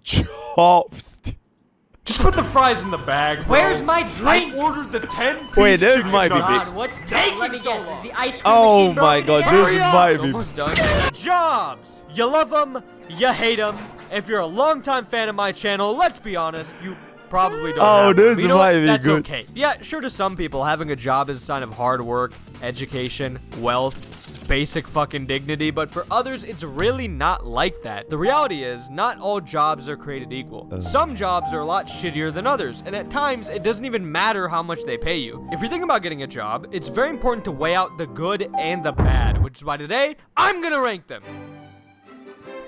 jobs. Just put the fries in the bag, bro. Where's my drink? I ordered the 10-piece Wait, this chicken might be nuggets. God, what's taking Let me so guess. long? Is the ice cream Oh machine my broken god, again? this up. might It's be. almost done. Jobs. You love them, you hate them. If you're a longtime fan of my channel, let's be honest, you probably don't have them. This You know what? might be That's good. okay. Yeah, sure, to some people, having a job is a sign of hard work, education, wealth, basic fucking dignity, but for others, it's really not like that. The reality is, not all jobs are created equal. Some jobs are a lot shittier than others, and at times, it doesn't even matter how much they pay you. If you're thinking about getting a job, it's very important to weigh out the good and the bad, which is why today, I'm gonna rank them.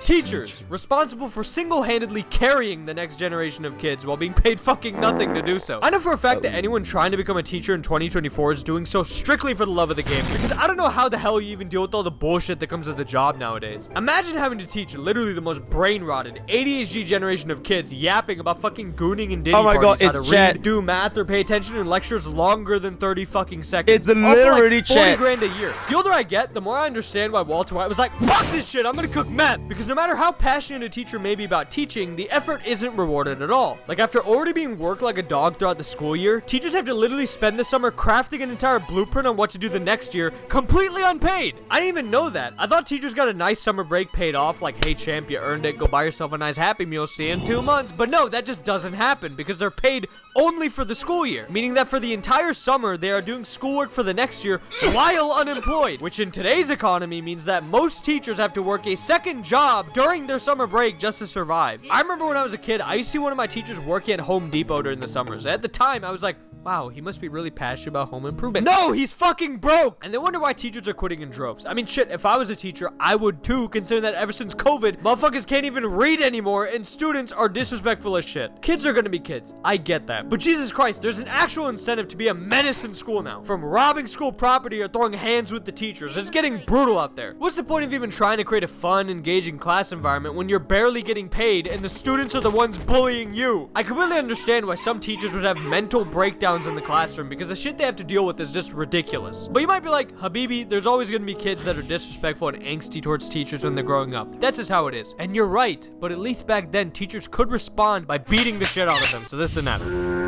Teachers, responsible for single-handedly carrying the next generation of kids while being paid fucking nothing to do so. I know for a fact that anyone trying to become a teacher in 2024 is doing so strictly for the love of the game, because I don't know how the hell you even deal with all the bullshit that comes with the job nowadays. Imagine having to teach literally the most brain-rotted, ADHD generation of kids yapping about fucking gooning and ditty Oh my god, parties, how it's to chat. read, do math, or pay attention in lectures longer than 30 fucking seconds. It's All for, literally like 40 chat. grand a year. The older I get, the more I understand why Walter White was like, fuck this shit, I'm gonna cook meth. Because no matter how passionate a teacher may be about teaching, the effort isn't rewarded at all. Like, after already being worked like a dog throughout the school year, teachers have to literally spend the summer crafting an entire blueprint on what to do the next year, completely unpaid. I didn't even know that. I thought teachers got a nice summer break paid off, like, hey champ, you earned it, go buy yourself a nice Happy Meal, see you in 2 months. But no, that just doesn't happen, because they're paid only for the school year, meaning that for the entire summer, they are doing schoolwork for the next year while unemployed, which in today's economy means that most teachers have to work a second job during their summer break just to survive. I remember when I was a kid, I used to see one of my teachers working at Home Depot during the summers. At the time, I was like, wow, he must be really passionate about home improvement. No, he's fucking broke! And they wonder why teachers are quitting in droves. I mean, shit, if I was a teacher, I would too, considering that ever since COVID, motherfuckers can't even read anymore, and students are disrespectful as shit. Kids are gonna be kids. I get that. But Jesus Christ, there's an actual incentive to be a menace in school now. From robbing school property or throwing hands with the teachers. It's getting brutal out there. What's the point of even trying to create a fun, engaging class environment when you're barely getting paid and the students are the ones bullying you? I completely understand why some teachers would have mental breakdowns in the classroom because the shit they have to deal with is just ridiculous. But you might be like, Habibi, there's always gonna be kids that are disrespectful and angsty towards teachers when they're growing up. That's just how it is. And you're right, but at least back then, teachers could respond by beating the shit out of them, so this isn't happening.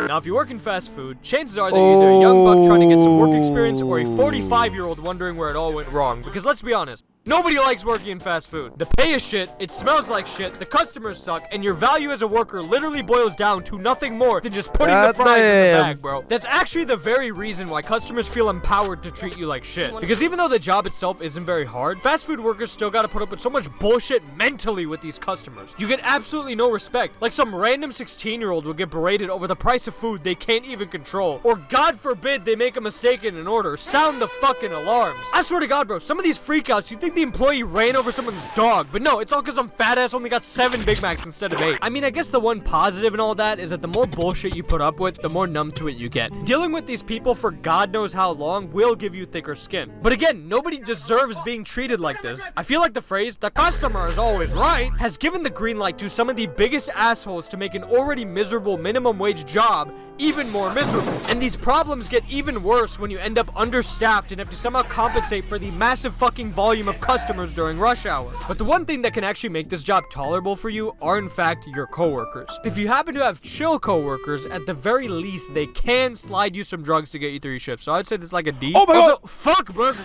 Now, if you work in fast food, chances are that you're either a young buck trying to get some work experience or a 45-year-old wondering where it all went wrong. Because let's be honest, nobody likes working in fast food. The pay is shit, it smells like shit, the customers suck, and your value as a worker literally boils down to nothing more than just putting the fries in the bag, bro. That's actually the very reason why customers feel empowered to treat you like shit. Because even though the job itself isn't very hard, fast food workers still gotta put up with so much bullshit mentally with these customers. You get absolutely no respect. Like some random 16-year-old will get berated over the price of food they can't even control. Or God forbid they make a mistake in an order. Sound the fucking alarms. I swear to God, bro, some of these freakouts, you think the employee ran over someone's dog, but no, it's all because some fat ass only got 7 Big Macs instead of 8. I mean, I guess the one positive in all that is that the more bullshit you put up with, the more numb to it you get. Dealing with these people for God knows how long will give you thicker skin. But again, nobody deserves being treated like this. I feel like the phrase, the customer is always right, has given the green light to some of the biggest assholes to make an already miserable minimum wage job even more miserable. And these problems get even worse when you end up understaffed and have to somehow compensate for the massive fucking volume of customers during rush hour. But the one thing that can actually make this job tolerable for you are in fact your coworkers. If you happen to have chill coworkers, at the very least they can slide you some drugs to get you through your shift. So I'd say this is like a D. Oh my also, god! fuck Burger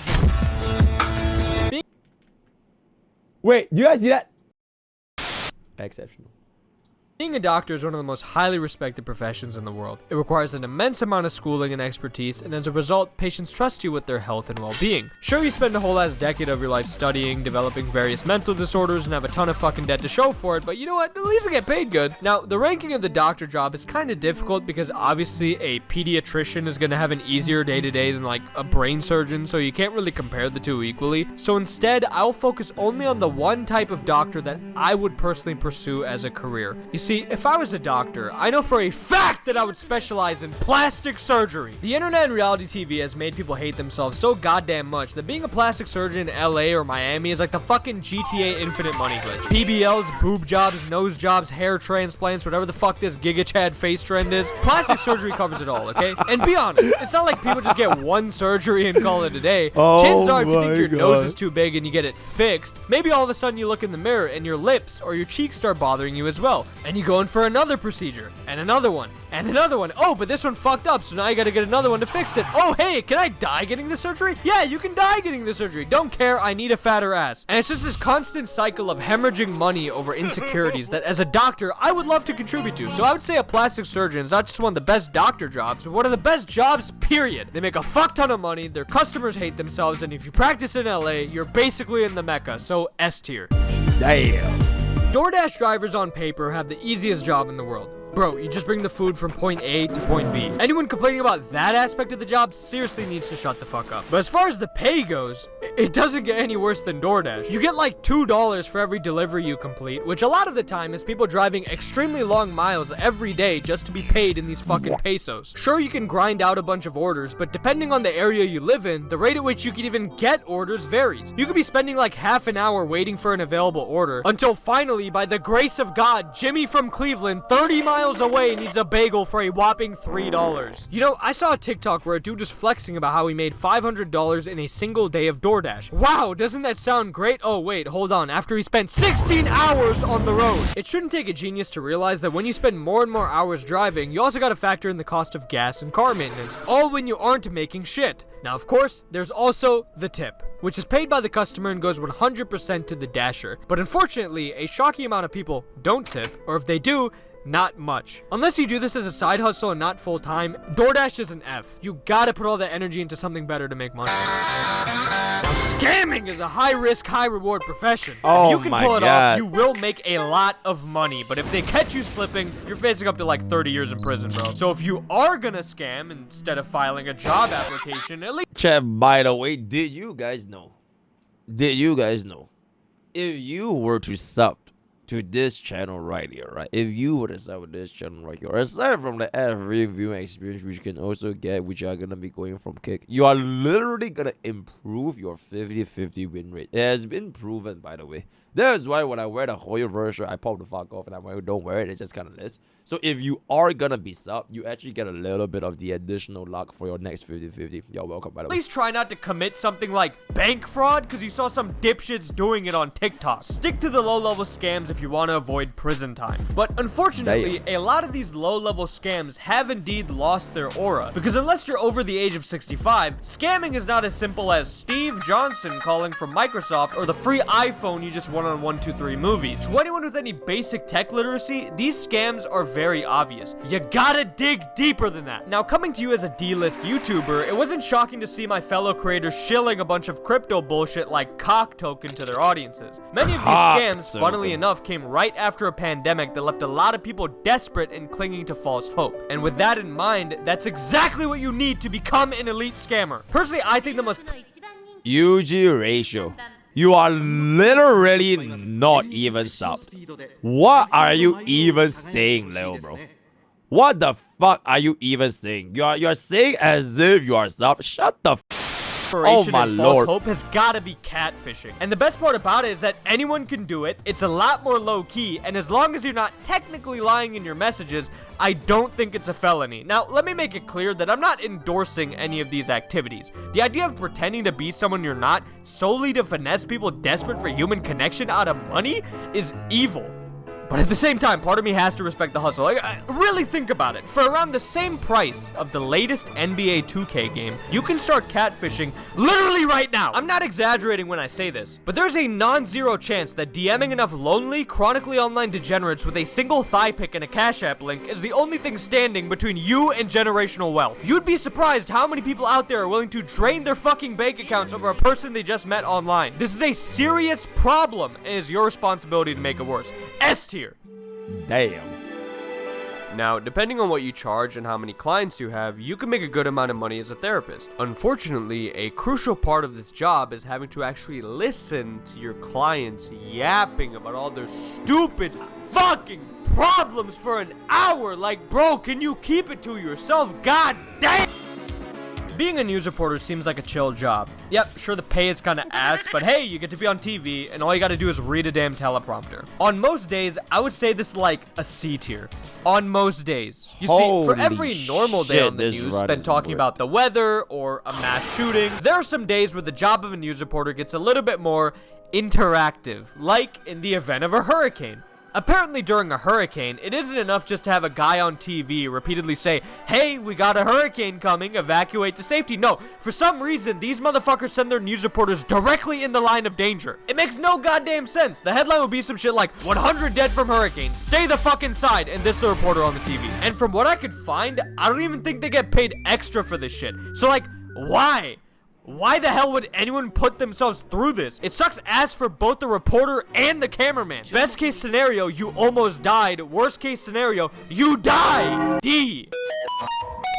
King. Wait, do you guys see that? Exceptional. Being a doctor is one of the most highly respected professions in the world. It requires an immense amount of schooling and expertise, and as a result, patients trust you with their health and well-being. Sure, you spend a whole ass decade of your life studying, developing various mental disorders, and have a ton of fucking debt to show for it, but you know what? At least I get paid good. Now, the ranking of the doctor job is kind of difficult because obviously a pediatrician is going to have an easier day-to-day than like a brain surgeon, so you can't really compare the two equally. So instead, I'll focus only on the one type of doctor that I would personally pursue as a career. You see, See, if I was a doctor, I know for a fact that I would specialize in plastic surgery. The internet and reality TV has made people hate themselves so goddamn much that being a plastic surgeon in LA or Miami is like the fucking GTA Infinite money glitch. BBLs, boob jobs, nose jobs, hair transplants, whatever the fuck this Giga Chad face trend is. Plastic surgery covers it all, okay? And be honest, it's not like people just get one surgery and call it a day. Chances are, if you think your nose is too big and you get it fixed, maybe all of a sudden you look in the mirror and your lips or your cheeks start bothering you as well. And you go in for another procedure, and another one, and another one. Oh, but this one fucked up, so now you gotta get another one to fix it. Oh, hey, can I die getting the surgery? Yeah, you can die getting the surgery. Don't care, I need a fatter ass. And it's just this constant cycle of hemorrhaging money over insecurities that as a doctor, I would love to contribute to. So I would say a plastic surgeon is not just one of the best doctor jobs, but one of the best jobs, period. They make a fuck ton of money, their customers hate themselves, and if you practice in LA, you're basically in the Mecca, so S tier. Damn. DoorDash drivers on paper have the easiest job in the world. Bro, you just bring the food from point A to point B. Anyone complaining about that aspect of the job seriously needs to shut the fuck up. But as far as the pay goes, it doesn't get any worse than DoorDash. You get like $2 for every delivery you complete, which a lot of the time is people driving extremely long miles every day just to be paid in these fucking pesos. Sure, you can grind out a bunch of orders, but depending on the area you live in, the rate at which you can even get orders varies. You could be spending like half an hour waiting for an available order until finally, by the grace of God, Jimmy from Cleveland, 30 miles away, needs a bagel for a whopping $3. You know, I saw a TikTok where a dude was flexing about how he made $500 in a single day of DoorDash. Wow, doesn't that sound great? Oh wait, hold on, after he spent 16 hours on the road. It shouldn't take a genius to realize that when you spend more and more hours driving, you also gotta factor in the cost of gas and car maintenance, all when you aren't making shit. Now of course, there's also the tip, which is paid by the customer and goes 100% to the dasher. But unfortunately, a shocking amount of people don't tip, or if they do, not much. Unless you do this as a side hustle and not full-time, DoorDash is an F. You gotta put all that energy into something better to make money. Now, scamming is a high-risk, high-reward profession. Oh if you can my pull it God. off, you will make a lot of money. But if they catch you slipping, you're facing up to like 30 years in prison, bro. So if you are gonna scam, instead of filing a job application, at least... Chat, by the way, did you guys know? If you were to sub to this channel right here, right? If you were to sub with this channel right here, aside from the ad-free viewing experience which you can also get, which are gonna be going from Kick, you are literally gonna improve your 50-50 win rate. It has been proven, by the way. That's why when I wear the Hoya version, I pop the fuck off, and I'm like, don't wear it. It's just kind of this. So if you are gonna be sub, you actually get a little bit of the additional luck for your next 50-50. You're welcome, by the way. Please try not to commit something like bank fraud because you saw some dipshits doing it on TikTok. Stick to the low-level scams if you want to avoid prison time. But unfortunately, a lot of these low-level scams have indeed lost their aura, because unless you're over the age of 65, scamming is not as simple as Steve Johnson calling from Microsoft or the free iPhone you just won on 123 Movies. To anyone with any basic tech literacy, these scams are very obvious. You gotta dig deeper than that. Now, coming to you as a D-list YouTuber, it wasn't shocking to see my fellow creators shilling a bunch of crypto bullshit like cock token to their audiences. Many of these scams, funnily enough, came right after a pandemic that left a lot of people desperate and clinging to false hope. And with that in mind, that's exactly what you need to become an elite scammer. Personally, I think the most UG ratio. You are literally not even subbed. What are you even saying, little bro? What the fuck are you even saying? You're saying as if you are subbed. Shut the f. Oh my lord. False hope has got to be catfishing. And the best part about it is that anyone can do it. It's a lot more low-key, and as long as you're not technically lying in your messages, I don't think it's a felony. Now, let me make it clear that I'm not endorsing any of these activities. The idea of pretending to be someone you're not solely to finesse people desperate for human connection out of money is evil. But at the same time, part of me has to respect the hustle. Like, really think about it. For around the same price of the latest NBA 2K game, you can start catfishing literally right now. I'm not exaggerating when I say this, but there's a non-zero chance that DMing enough lonely, chronically online degenerates with a single thigh pic and a Cash App link is the only thing standing between you and generational wealth. You'd be surprised how many people out there are willing to drain their fucking bank accounts over a person they just met online. This is a serious problem, and it's your responsibility to make it worse. S tier. Damn. Now, depending on what you charge and how many clients you have, you can make a good amount of money as a therapist. Unfortunately, a crucial part of this job is having to actually listen to your clients yapping about all their stupid fucking problems for an hour. Like, bro, can you keep it to yourself? God damn. Being a news reporter seems like a chill job. Yep, sure the pay is kind of ass, but hey, you get to be on TV, and all you gotta do is read a damn teleprompter. On most days, I would say this is like a C tier. On most days. You see, for every normal day on the news spent talking about the weather or a mass shooting, there are some days where the job of a news reporter gets a little bit more interactive, like in the event of a hurricane. Apparently during a hurricane, it isn't enough just to have a guy on TV repeatedly say, hey, we got a hurricane coming, evacuate to safety. No, for some reason, these motherfuckers send their news reporters directly in the line of danger. It makes no goddamn sense. The headline would be some shit like, 100 dead from hurricane, stay the fuck inside, and this the reporter on the TV. And from what I could find, I don't even think they get paid extra for this shit. So like, why? Why the hell would anyone put themselves through this? It sucks ass for both the reporter and the cameraman. Best case scenario, you almost died. Worst case scenario, you die. D.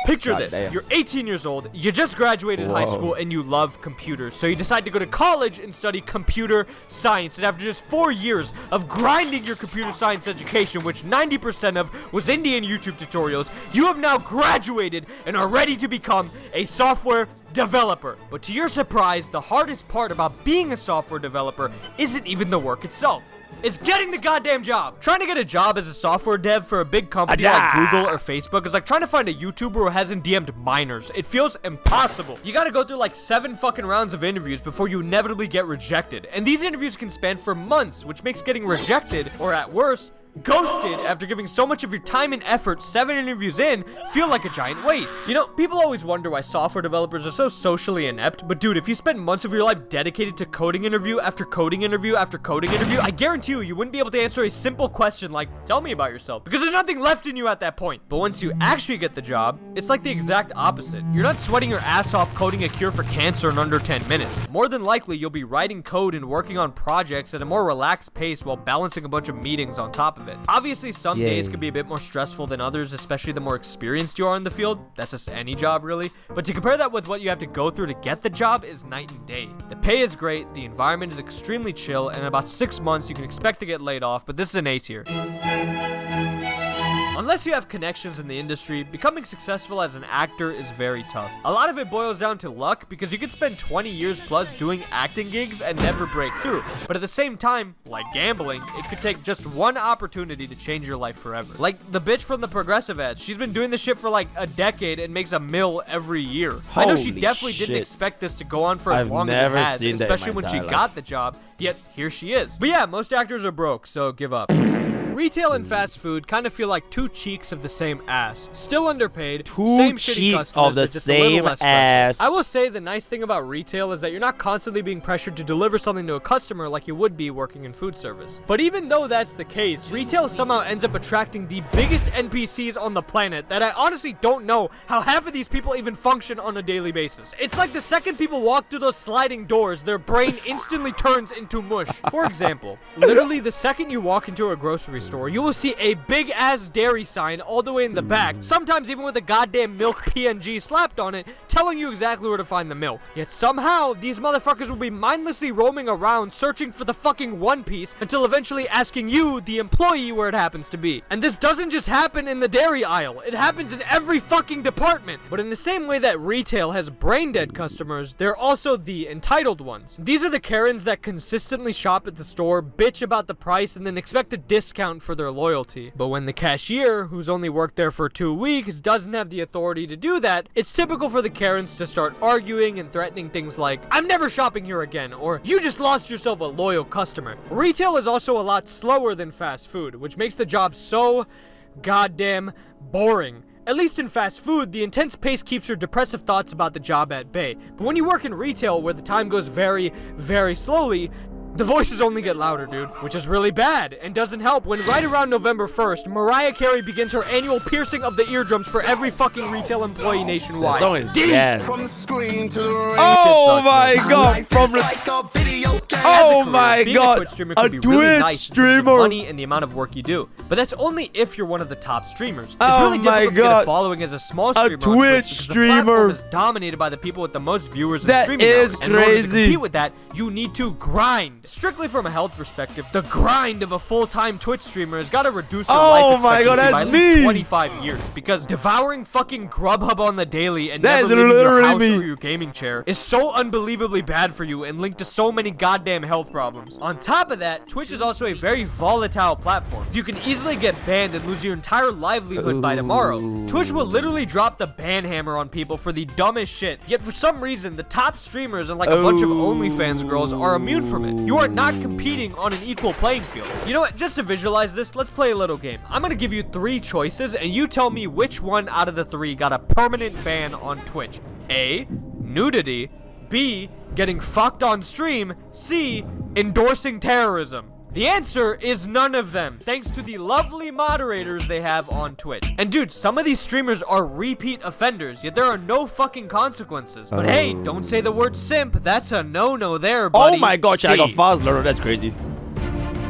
Picture this. Damn. You're 18 years old, you just graduated high school, and you love computers. So you decide to go to college and study computer science. And after just 4 years of grinding your computer science education, which 90% of was Indian YouTube tutorials, you have now graduated and are ready to become a software developer. But to your surprise, the hardest part about being a software developer isn't even the work itself. It's getting the goddamn job. Trying to get a job as a software dev for a big company like Google or Facebook is like trying to find a YouTuber who hasn't DM'd minors. It feels impossible. You gotta go through like 7 fucking rounds of interviews before you inevitably get rejected. And these interviews can span for months, which makes getting rejected, or at worst, ghosted after giving so much of your time and effort 7 interviews in feel like a giant waste. You know, people always wonder why software developers are so socially inept, but dude, if you spend months of your life dedicated to coding interview after coding interview after coding interview, I guarantee you wouldn't be able to answer a simple question like, tell me about yourself, because there's nothing left in you at that point. But once you actually get the job, it's like the exact opposite. You're not sweating your ass off coding a cure for cancer in under 10 minutes. More than likely, you'll be writing code and working on projects at a more relaxed pace while balancing a bunch of meetings on top of it. Obviously, some days could be a bit more stressful than others, especially the more experienced you are in the field. That's just any job, really. But to compare that with what you have to go through to get the job is night and day. The pay is great, the environment is extremely chill, and in about 6 months, you can expect to get laid off, but this is an A tier. Unless you have connections in the industry, becoming successful as an actor is very tough. A lot of it boils down to luck, because you could spend 20 years plus doing acting gigs and never break through. But at the same time, like gambling, it could take just one opportunity to change your life forever. Like the bitch from the Progressive ads. She's been doing this shit for like a decade and makes $1 million every year. I know she definitely didn't expect this to go on for as long as it has, especially when she got the job, yet here she is. But yeah, most actors are broke, so give up. Retail and fast food kind of feel like 2 cheeks of the same ass. Still underpaid, same shitty customers, of the but just a little same less ass. stressful. I will say the nice thing about retail is that you're not constantly being pressured to deliver something to a customer like you would be working in food service. But even though that's the case, retail somehow ends up attracting the biggest NPCs on the planet that I honestly don't know how half of these people even function on a daily basis. It's like the second people walk through those sliding doors, their brain instantly turns into mush. For example, literally the second you walk into a grocery store, you will see a big ass dairy sign all the way in the back, sometimes even with a goddamn milk PNG slapped on it, telling you exactly where to find the milk. Yet somehow, these motherfuckers will be mindlessly roaming around searching for the fucking One Piece until eventually asking you, the employee, where it happens to be. And this doesn't just happen in the dairy aisle, it happens in every fucking department. But in the same way that retail has brain dead customers, they're also the entitled ones. These are the Karens that consistently shop at the store, bitch about the price, and then expect a discount for their loyalty. But when the cashier, who's only worked there for 2 weeks, doesn't have the authority to do that, it's typical for the Karens to start arguing and threatening things like, I'm never shopping here again, or you just lost yourself a loyal customer. Retail is also a lot slower than fast food, which makes the job so goddamn boring. At least in fast food, the intense pace keeps your depressive thoughts about the job at bay. But when you work in retail, where the time goes very, very slowly, the voices only get louder, dude, which is really bad and doesn't help when right around November 1st, Mariah Carey begins her annual piercing of the eardrums for every fucking retail employee nationwide. The song is dead. From the screen to the ring. Oh my god! From like a video Oh my being god, a Twitch streamer a can be really Twitch nice in terms of streamer. money and the amount of work you do. But that's only if you're one of the top streamers. It's Oh really my difficult to get god. a following as a small A streamer on Twitch because the platform streamer. is dominated by the people with the most viewers and That streaming is hours. And in order to crazy. compete with that, you need to grind. Strictly from a health perspective, the grind of a full-time Twitch streamer has got to reduce their life my god, expectancy by that's at least me. 25 years. Because devouring fucking Grubhub on the daily and That never is leaving your literally house me. or your gaming chair is so unbelievably bad for you and linked to so many goddamn health problems. On top of that, Twitch is also a very volatile platform. You can easily get banned and lose your entire livelihood by tomorrow. Twitch will literally drop the ban hammer on people for the dumbest shit. Yet for some reason, the top streamers and like a bunch of OnlyFans girls are immune from it. You are not competing on an equal playing field. You know what? Just to visualize this, let's play a little game. I'm gonna give you 3 choices and you tell me which one out of the 3 got a permanent ban on Twitch. A, nudity. B, getting fucked on stream. C, endorsing terrorism. The answer is none of them, thanks to the lovely moderators they have on Twitch. And dude, some of these streamers are repeat offenders, yet there are no fucking consequences. But hey, don't say the word simp, that's a no-no there, buddy. Oh my gosh, I got fast learner. That's crazy.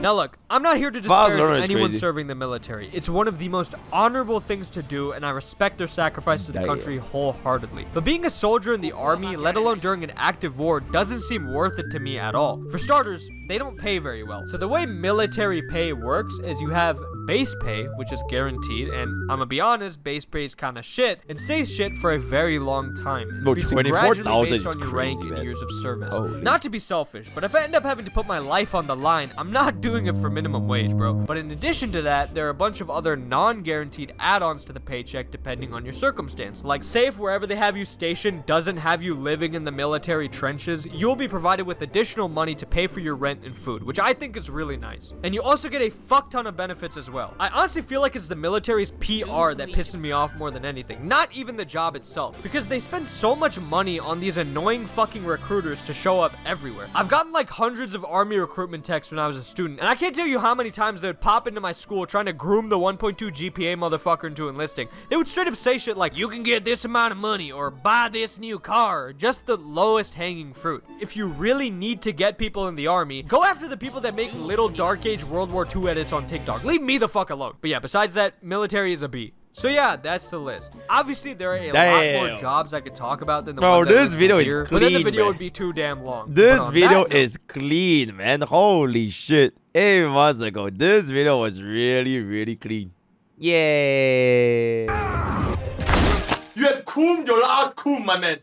Now look, I'm not here to Fast learner disparage is anyone crazy. serving the military. It's one of the most honorable things to do, and I respect their sacrifice to the country wholeheartedly. But being a soldier in the army, let alone during an active war, doesn't seem worth it to me at all. For starters, they don't pay very well. So the way military pay works is you have base pay, which is guaranteed, and I'm gonna be honest, base pay is kind of shit, and stays shit for a very long time, increasing gradually 24,000 based is on your crazy, rank man. and years of service. Holy. Not to be selfish, but if I end up having to put my life on the line, I'm not doing it for minimum wage, bro. But in addition to that, there are a bunch of other non-guaranteed add-ons to the paycheck depending on your circumstance. Like, say if wherever they have you stationed doesn't have you living in the military trenches, you'll be provided with additional money to pay for your rent and food, which I think is really nice. And you also get a fuck ton of benefits as well. I honestly feel like it's the military's PR that pisses me off more than anything, not even the job itself, because they spend so much money on these annoying fucking recruiters to show up everywhere. I've gotten like hundreds of army recruitment texts when I was a student, and I can't tell you how many times they would pop into my school trying to groom the 1.2 GPA motherfucker into enlisting. They would straight up say shit like, you can get this amount of money or buy this new car, just the lowest hanging fruit. If you really need to get people in the army, go after the people that make little Dark Age World War II edits on TikTok. Leave me the fuck alone. But yeah, besides that, military is a B. So yeah, that's the list. Obviously, there are a lot more jobs I could talk about than the ones I this listed video is here, but then the clean, video man. would be too damn long. This But on video that note, is clean, man. Holy shit. 8 months ago, this video was really, really clean. Yeah. You have cooled your last cool, my man.